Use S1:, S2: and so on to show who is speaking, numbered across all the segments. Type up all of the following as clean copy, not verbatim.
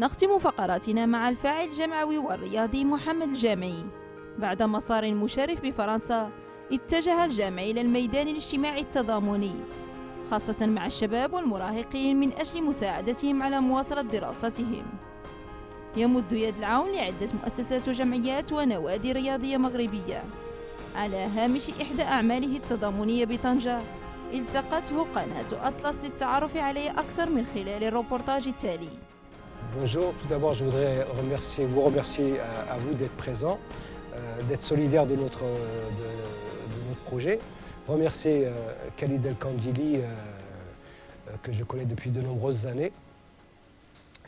S1: نختم فقراتنا مع الفاعل الجمعوي والرياضي محمد الجامعي. بعد مسار مشرف بفرنسا، اتجه الجامعي إلى الميدان الاجتماعي التضامني، خاصة مع الشباب والمراهقين من أجل مساعدتهم على مواصلة دراستهم. يمد يد العون لعدة مؤسسات وجمعيات ونوادي رياضية مغربية. على هامش إحدى أعماله التضامنية بطنجة، التقته قناة أطلس للتعرف عليه أكثر من خلال الروبورتاج التالي.
S2: Bonjour, tout d'abord je voudrais vous remercier à vous d'être présent, d'être solidaire de notre projet. Remercier Khalid El Kandili que je connais depuis de nombreuses années.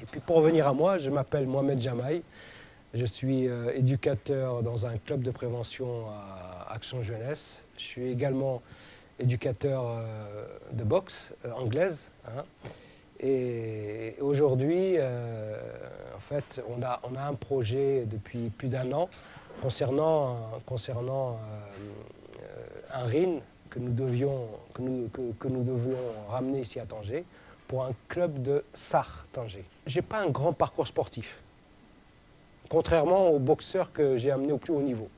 S2: Et puis pour revenir à moi, je m'appelle Mohamed Jamaï, je suis éducateur dans un club de prévention à Action Jeunesse. Je suis également éducateur de boxe anglaise. Et aujourd'hui, en fait, on a un projet depuis plus d'un an concernant un RIN que nous devions ramener ici à Tanger pour un club de SAR Tanger. Je n'ai pas un grand parcours sportif, contrairement aux boxeurs que j'ai amenés au plus haut niveau.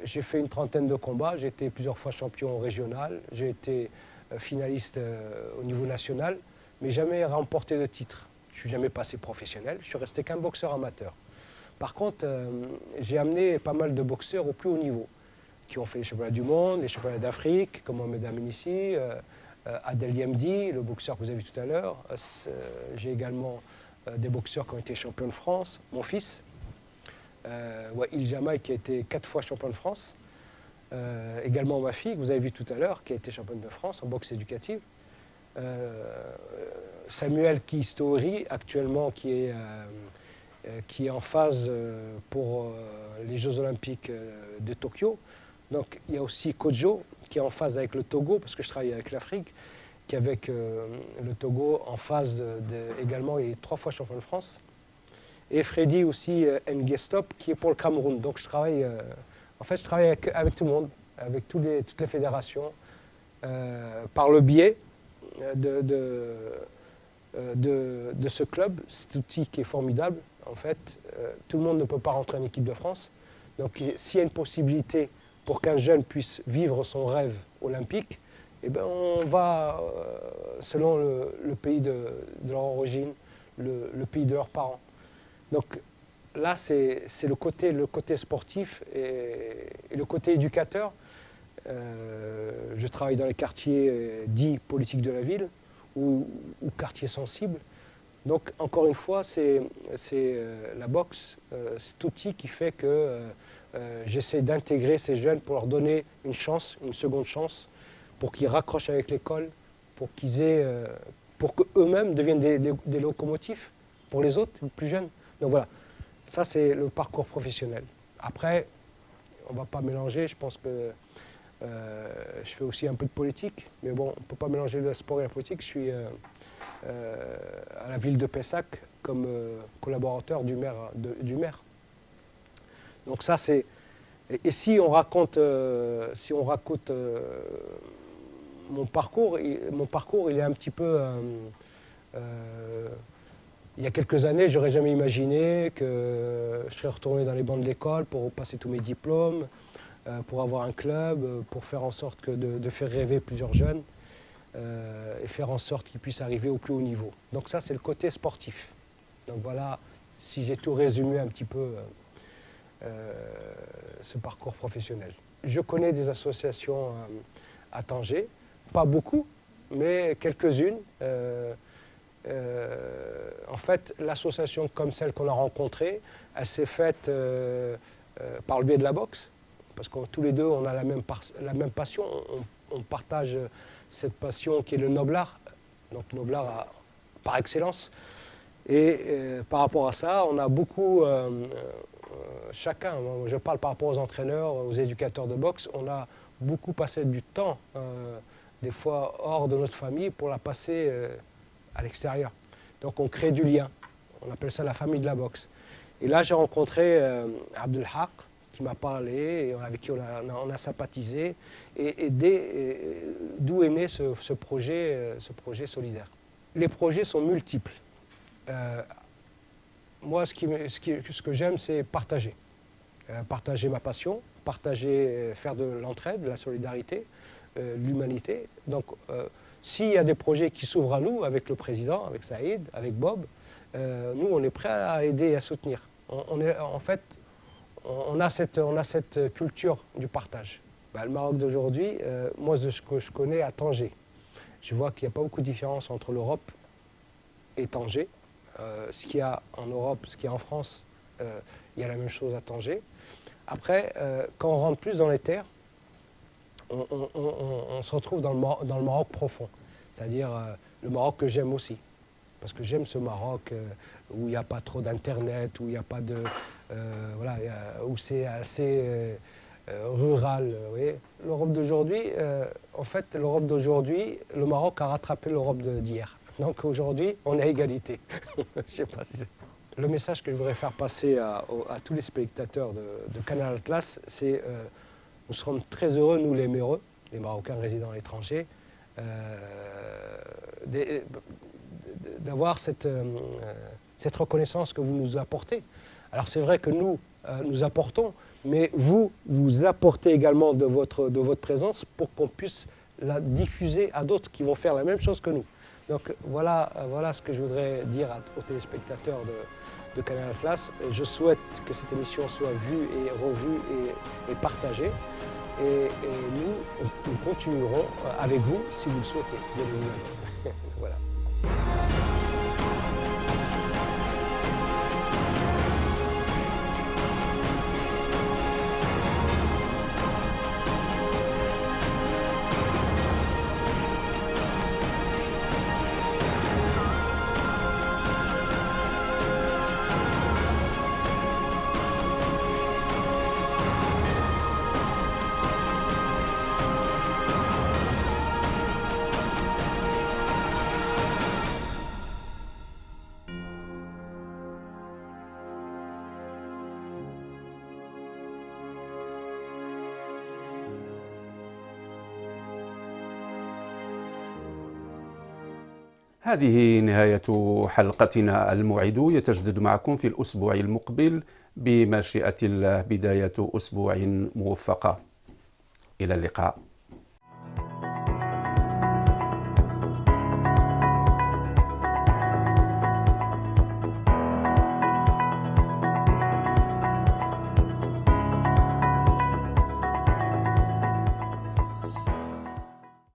S2: J'ai fait une trentaine de combats, j'ai été plusieurs fois champion régional, j'ai été finaliste au niveau national, mais jamais remporté de titre. Je ne suis jamais passé professionnel, je suis resté qu'un boxeur amateur. Par contre, j'ai amené pas mal de boxeurs au plus haut niveau, qui ont fait les championnats du monde, les championnats d'Afrique, comme Mohamed Amenissi, Adel Yemdi, le boxeur que vous avez vu tout à l'heure. J'ai également des boxeurs qui ont été champions de France, mon fils, Wail Jamaï, qui a été 4 fois champion de France. Également ma fille, que vous avez vu tout à l'heure, qui a été championne de France en boxe éducative. Samuel Kistori, actuellement, qui est en phase pour les Jeux Olympiques de Tokyo. Donc il y a aussi Kojo, qui est en phase avec le Togo, parce que je travaille avec l'Afrique, qui est avec le Togo en phase également, il est 3 fois champion de France. Et Freddy aussi Ngestop, qui est pour le Cameroun. Donc je travaille, en fait, je travaille avec tout le monde, avec toutes les fédérations, par le biais de ce club, cet outil qui est formidable. En fait, tout le monde ne peut pas rentrer en équipe de France. Donc s'il y a une possibilité pour qu'un jeune puisse vivre son rêve olympique, eh ben, on va, selon le pays de leur origine, le pays de leurs parents. Donc là, c'est le côté sportif et le côté éducateur. Je travaille dans les quartiers dits politiques de la ville ou quartiers sensibles. Donc encore une fois, c'est la boxe, cet outil qui fait que j'essaie d'intégrer ces jeunes pour leur donner une chance, une seconde chance, pour qu'ils raccrochent avec l'école, pour qu'eux-mêmes deviennent des locomotives pour les autres, les plus jeunes. Donc voilà, ça c'est le parcours professionnel. Après, on ne va pas mélanger, je pense que je fais aussi un peu de politique, mais bon, on ne peut pas mélanger le sport et la politique. Je suis à la ville de Pessac comme collaborateur du maire. Donc ça c'est... Et si on raconte, mon parcours, il est un petit peu... il y a quelques années, j'aurais jamais imaginé que je serais retourné dans les bancs de l'école pour passer tous mes diplômes, pour avoir un club, pour faire en sorte de faire rêver plusieurs jeunes et faire en sorte qu'ils puissent arriver au plus haut niveau. Donc ça, c'est le côté sportif. Donc voilà, si j'ai tout résumé un petit peu ce parcours professionnel. Je connais des associations à Tanger, pas beaucoup, mais quelques-unes. En fait, l'association comme celle qu'on a rencontrée, elle s'est faite par le biais de la boxe, parce que tous les deux, on a la même passion, on partage cette passion qui est le noblard, donc noblard par excellence. Et par rapport à ça, on a beaucoup, chacun, je parle par rapport aux entraîneurs, aux éducateurs de boxe, on a beaucoup passé du temps, des fois hors de notre famille, pour la passer à l'extérieur. Donc on crée du lien, on appelle ça la famille de la boxe. Et là j'ai rencontré Abdelhak, qui m'a parlé, et avec qui on a sympathisé, et d'où est né ce projet solidaire. Les projets sont multiples. Moi, ce que j'aime, c'est partager. Partager ma passion, partager, faire de l'entraide, de la solidarité, l'humanité. Donc, s'il y a des projets qui s'ouvrent à nous, avec le président, avec Saïd, avec Bob, nous, on est prêts à aider et à soutenir. En fait, on a cette culture du partage. Le Maroc d'aujourd'hui, moi, de ce que je connais à Tanger, je vois qu'il n'y a pas beaucoup de différence entre l'Europe et Tanger. Ce qu'il y a en Europe, ce qu'il y a en France, il y a la même chose à Tanger. Après, quand on rentre plus dans les terres, on se retrouve dans le Maroc profond, c'est-à-dire le Maroc que j'aime aussi. Parce que j'aime ce Maroc où il n'y a pas trop d'internet, où il n'y a pas de... voilà, où c'est assez rural. L'Europe d'aujourd'hui, en fait, l'Europe d'aujourd'hui, le Maroc a rattrapé l'Europe d'hier. Donc aujourd'hui, on est à égalité. Je sais pas si le message que je voudrais faire passer à tous les spectateurs de Canal Atlas, c'est nous serons très heureux, nous les Méreux, les Marocains résidant à l'étranger, d'avoir cette reconnaissance que vous nous apportez. Alors c'est vrai que nous, nous apportons, mais vous apportez également de votre présence pour qu'on puisse la diffuser à d'autres qui vont faire la même chose que nous. Donc voilà ce que je voudrais dire aux téléspectateurs de Canal Atlas. Je souhaite que cette émission soit vue et revue et partagée. Et nous continuerons avec vous si vous le souhaitez, bien évidemment. Voilà.
S3: هذه نهاية حلقتنا. الموعد يتجدد معكم في الأسبوع المقبل بمشيئة الله، بداية أسبوع موفقة. إلى اللقاء.